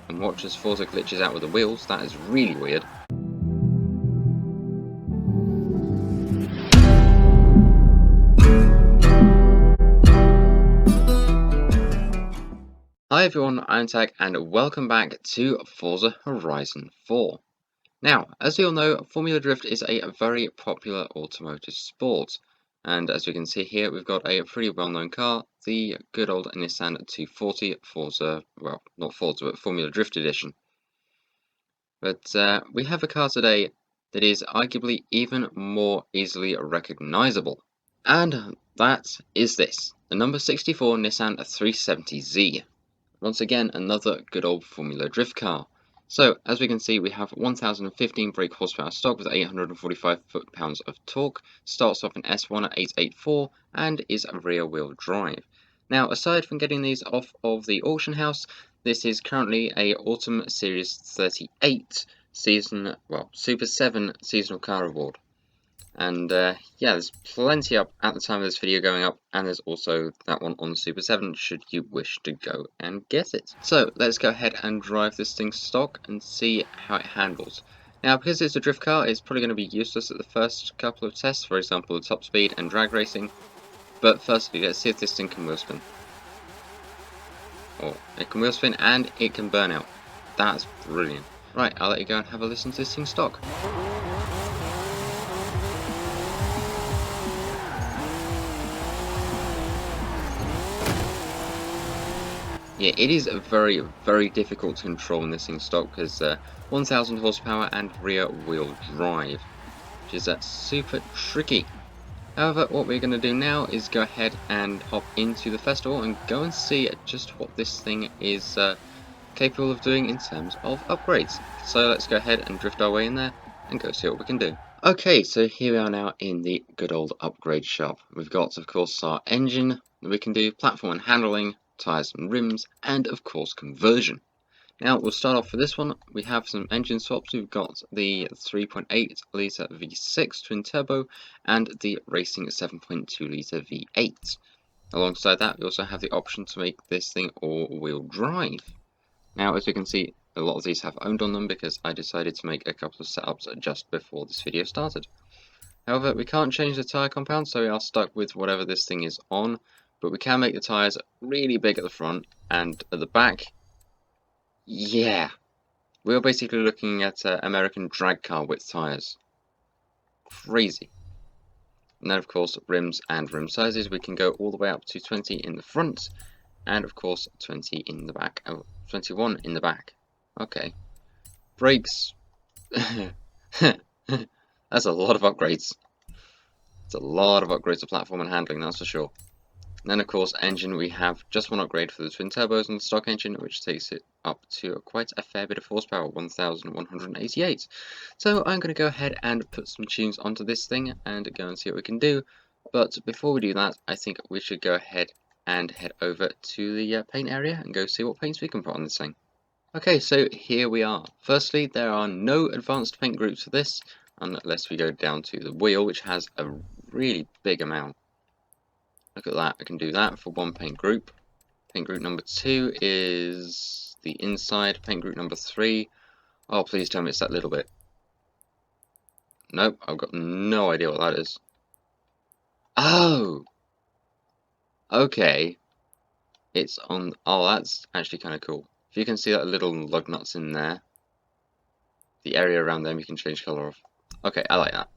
and watch as Forza glitches out with the wheels. That is really weird. Hi everyone, I'm Tag and welcome back to Forza Horizon 4. Now, as you all know, Formula Drift is a very popular automotive sport, and as we can see here, we've got a pretty well-known car, the good old Nissan 240 Forza, well, not Forza, but Formula Drift Edition. But we have a car today that is arguably even more easily recognizable, and that is this, the number 64 Nissan 370Z. Once again, another good old Formula Drift car. So, as we can see, we have 1015 brake horsepower stock with 845 foot-pounds of torque, starts off in S1 at 884, and is a rear-wheel drive. Now, aside from getting these off of the auction house, this is currently a Autumn Series 38 season, well, Super 7 seasonal car award. And yeah, there's plenty up at the time of this video going up, and there's also that one on the Super 7 should you wish to go and get it. So let's go ahead and drive this thing stock and see how it handles. Now, because it's a drift car, it's probably going to be useless at the first couple of tests, for example, the top speed and drag racing. But firstly, let's see if this thing can wheel spin. Oh, it can wheel spin and it can burn out. That's brilliant. Right, I'll let you go and have a listen to this thing stock. Yeah, it is very, very difficult to control in this thing stock because 1000 horsepower and rear wheel drive, which is super tricky. However, what we're going to do now is go ahead and hop into the festival and go and see just what this thing is capable of doing in terms of upgrades. So let's go ahead and drift our way in there and go see what we can do. Okay, so here we are now in the good old upgrade shop. We've got, of course, our engine that we can do, platform and handling, tyres and rims, and of course conversion. Now we'll start off with this one. We have some engine swaps. We've got the 3.8 litre V6 twin turbo and the racing 7.2 litre V8. Alongside that, we also have the option to make this thing all-wheel drive. Now, as you can see, a lot of these have owned on them because I decided to make a couple of setups just before this video started. However, we can't change the tyre compound, so we are stuck with whatever this thing is on. But we can make the tyres really big at the front, and at the back, yeah, we're basically looking at American drag car width tyres. Crazy. And then, of course, rims and rim sizes. We can go all the way up to 20 in the front, and of course 20 in the back. Oh, 21 in the back. Okay. Brakes. That's a lot of upgrades. It's a lot of upgrades to platform and handling, that's for sure. And then, of course, engine, we have just one upgrade for the twin turbos on the stock engine, which takes it up to quite a fair bit of horsepower, 1188. So I'm going to go ahead and put some tunes onto this thing and go and see what we can do. But before we do that, I think we should go ahead and head over to the paint area and go see what paints we can put on this thing. Okay, so here we are. Firstly, there are no advanced paint groups for this, unless we go down to the wheel, which has a really big amount. Look at that, I can do that for one paint group. Paint group number 2 is the inside. Paint group number 3, oh please tell me it's that little bit. Nope, I've got no idea what that is. Oh! Okay. It's on, oh that's actually kind of cool. If you can see that little lug nuts in there, the area around them you can change colour of. Okay, I like that.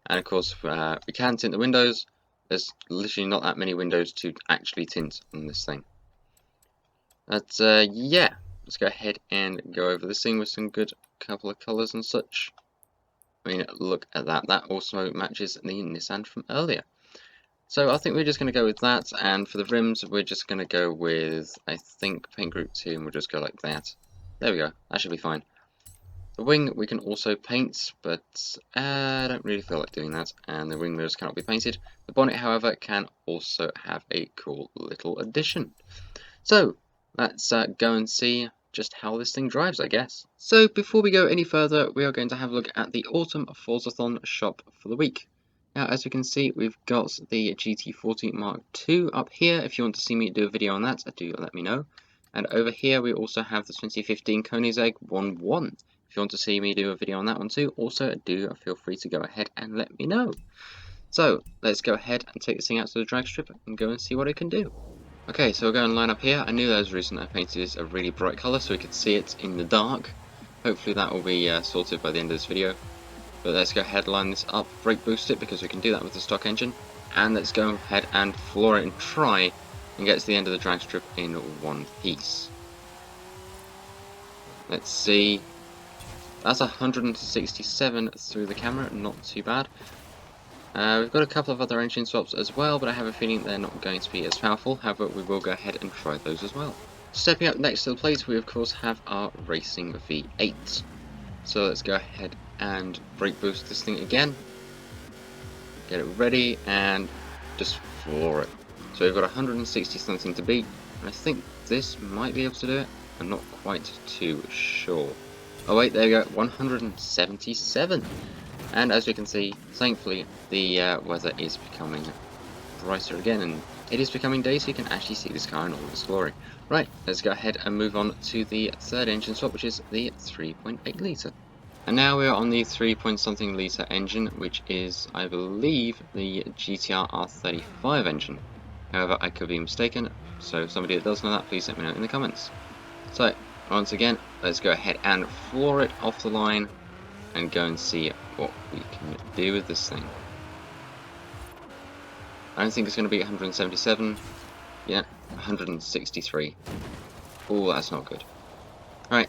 And of course we can tint the windows. There's literally not that many windows to actually tint on this thing. But yeah, let's go ahead and go over this thing with some good couple of colours and such. I mean, look at that. That also matches the Nissan from earlier. So I think we're just going to go with that. And for the rims, we're just going to go with, I think, paint group 2, and we'll just go like that. There we go. That should be fine. The wing we can also paint, but I don't really feel like doing that, and the wing mirrors cannot be painted. The bonnet, however, can also have a cool little addition. So, let's go and see just how this thing drives, I guess. So, before we go any further, we are going to have a look at the Autumn Forzathon shop for the week. Now, as you can see, we've got the GT40 Mark II up here. If you want to see me do a video on that, do let me know. And over here we also have the 2015 Koenigsegg 1.1. If you want to see me do a video on that one too, also do feel free to go ahead and let me know. So let's go ahead and take this thing out to the drag strip and go and see what it can do. Okay, so we'll go and line up here. I knew there was a reason I painted this a really bright colour so we could see it in the dark. Hopefully that will be sorted by the end of this video. But let's go ahead and line this up, brake boost it because we can do that with the stock engine. And let's go ahead and floor it and try and get to the end of the drag strip in one piece. Let's see. That's 167 through the camera, not too bad. We've got a couple of other engine swaps as well, but I have a feeling they're not going to be as powerful. However, we will go ahead and try those as well. Stepping up next to the plate, we of course have our Racing V8. So let's go ahead and brake boost this thing again. Get it ready and just floor it. So we've got 160 something to beat, and I think this might be able to do it. I'm not quite too sure. Oh wait, there you go, 177. And as you can see, thankfully, the weather is becoming brighter again, and it is becoming day, so you can actually see this car in all its glory. Right, let's go ahead and move on to the third engine swap, which is the 3.8 litre. And now we're on the 3-point-something litre engine, which is, I believe, the GTR R35 engine. However, I could be mistaken, so if somebody that does know that, please let me know in the comments. So, once again, let's go ahead and floor it off the line and go and see what we can do with this thing. I don't think it's going to be 177. Yeah, 163. Oh, that's not good. Alright,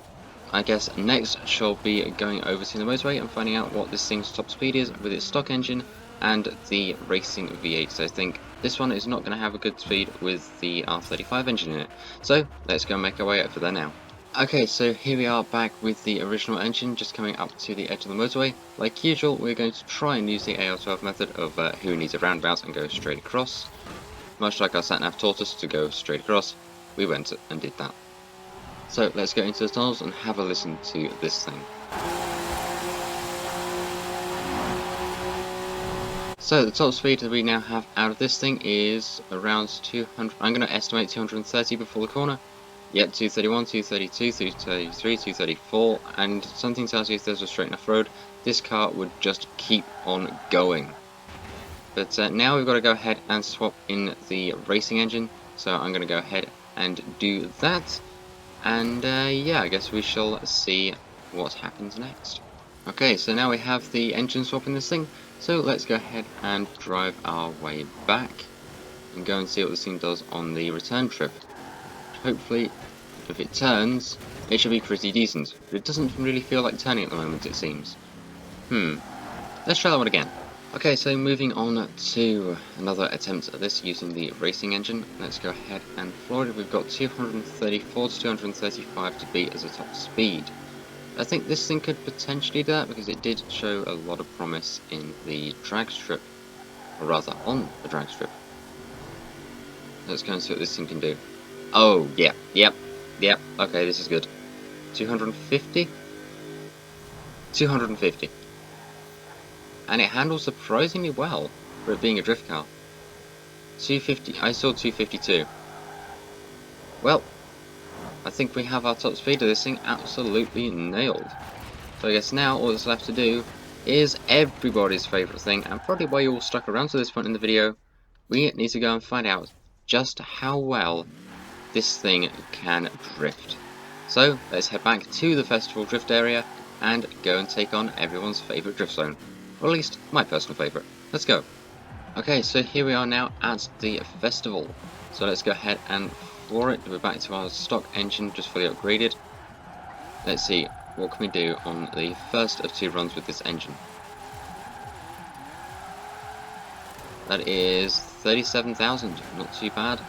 I guess next shall be going over to the motorway and finding out what this thing's top speed is with its stock engine and the Racing V8. So I think this one is not going to have a good speed with the R35 engine in it. So let's go and make our way over there now. Okay, so here we are back with the original engine just coming up to the edge of the motorway. Like usual, we're going to try and use the AR12 method of who needs a roundabout and go straight across. Much like our sat-nav taught us to go straight across, we went and did that. So let's get into the tunnels and have a listen to this thing. So the top speed that we now have out of this thing is around 200, I'm going to estimate 230 before the corner. Yep, 231, 232, 233, 234, and something tells you if there's a straight enough road, this car would just keep on going. But now we've got to go ahead and swap in the racing engine, so I'm going to go ahead and do that, and yeah, I guess we shall see what happens next. Okay, so now we have the engine swap in this thing, so let's go ahead and drive our way back, and go and see what this thing does on the return trip. Hopefully, if it turns, it should be pretty decent. But it doesn't really feel like turning at the moment, it seems. Let's try that one again. Okay, so moving on to another attempt at this using the racing engine. Let's go ahead and floor it. We've got 234 to 235 to beat as a top speed. I think this thing could potentially do that because it did show a lot of promise in the drag strip. Or rather, on the drag strip. Let's go and see what this thing can do. Oh, yep, okay, this is good. 250? 250. And it handles surprisingly well for it being a drift car. 250, I saw 252. Well, I think we have our top speed of this thing absolutely nailed. So I guess now all that's left to do is everybody's favourite thing, and probably why you all stuck around to this point in the video, we need to go and find out just how well this thing can drift. So let's head back to the festival drift area and go and take on everyone's favourite drift zone. Or at least my personal favourite. Let's go. Okay, so here we are now at the festival. So let's go ahead and floor it. We're back to our stock engine, just fully upgraded. Let's see, what can we do on the first of 2 runs with this engine? That is 37,000, not too bad.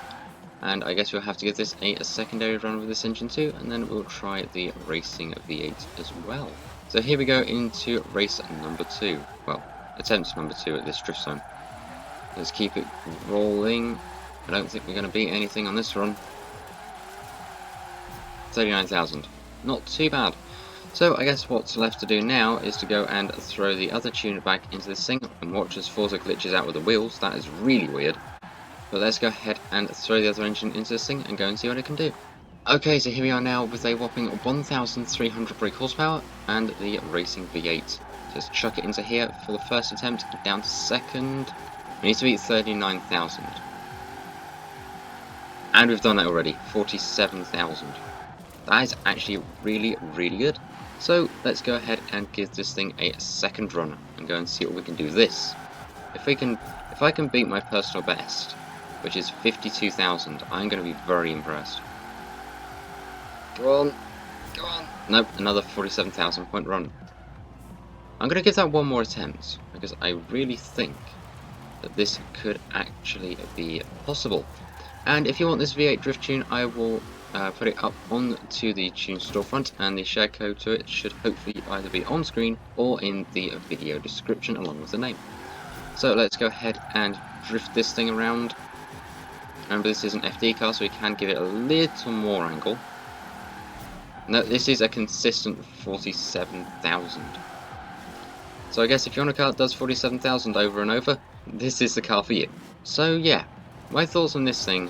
And I guess we'll have to give this a secondary run with this engine too, and then we'll try the Racing V8 as well. So here we go into race number 2. Well, attempt number 2 at this drift zone. Let's keep it rolling. I don't think we're going to beat anything on this run. 39,000. Not too bad. So I guess what's left to do now is to go and throw the other tuner back into this thing and watch as Forza glitches out with the wheels. That is really weird. But let's go ahead and throw the other engine into this thing and go and see what it can do. Okay, so here we are now with a whopping 1,300 brake horsepower and the racing V8. Just chuck it into here for the first attempt, down to second. We need to beat 39,000. And we've done that already, 47,000. That is actually really, really good. So let's go ahead and give this thing a second run and go and see what we can do with this. If I can beat my personal best, which is 52,000, I'm going to be very impressed. Go on, go on. Nope, another 47,000 point run. I'm going to give that one more attempt because I really think that this could actually be possible. And if you want this V8 drift tune, I will put it up onto the tune storefront, and the share code to it should hopefully either be on screen or in the video description along with the name. So let's go ahead and drift this thing around. Remember, this is an FD car, so we can give it a little more angle. No, this is a consistent 47,000. So I guess if you want a car that does 47,000 over and over, this is the car for you. So yeah, my thoughts on this thing,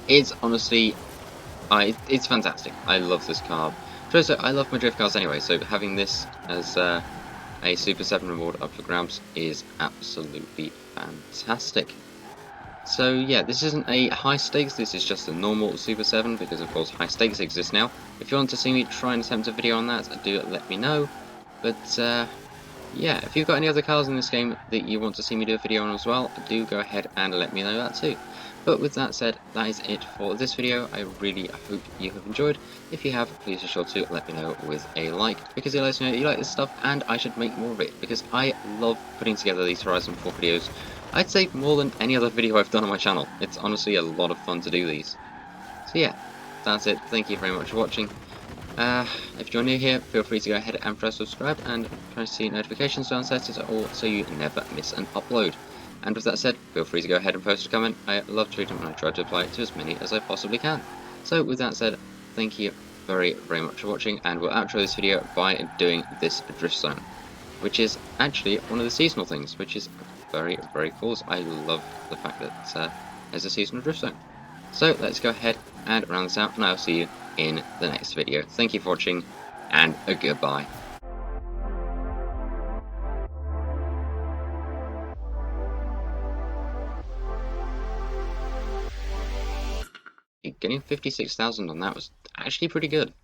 it's honestly, it's fantastic. I love this car. Also, I love my drift cars anyway, so having this as a Super 7 reward up for grabs is absolutely fantastic. So yeah, this isn't a high stakes, this is just a normal Super 7, because of course high stakes exist now. If you want to see me try and attempt a video on that, do let me know. But yeah, if you've got any other cars in this game that you want to see me do a video on as well, do go ahead and let me know that too. But with that said, that is it for this video. I really hope you have enjoyed. If you have, please be sure to let me know with a like, because it lets me know that you like this stuff and I should make more of it, because I love putting together these Horizon 4 videos. I'd say more than any other video I've done on my channel. It's honestly a lot of fun to do these. So yeah, that's it. Thank you very much for watching. If you're new here, feel free to go ahead and press subscribe and press the notifications to unset it all so you never miss an upload. And with that said, feel free to go ahead and post a comment. I love to read them and I try to apply it to as many as I possibly can. So with that said, thank you very, very much for watching, and we'll outro this video by doing this drift zone, which is actually one of the seasonal things, which is very, very cool. I love the fact that there's a seasonal drift zone. So let's go ahead and round this out, and I'll see you in the next video. Thank you for watching, and a goodbye. Getting 56,000 on that was actually pretty good.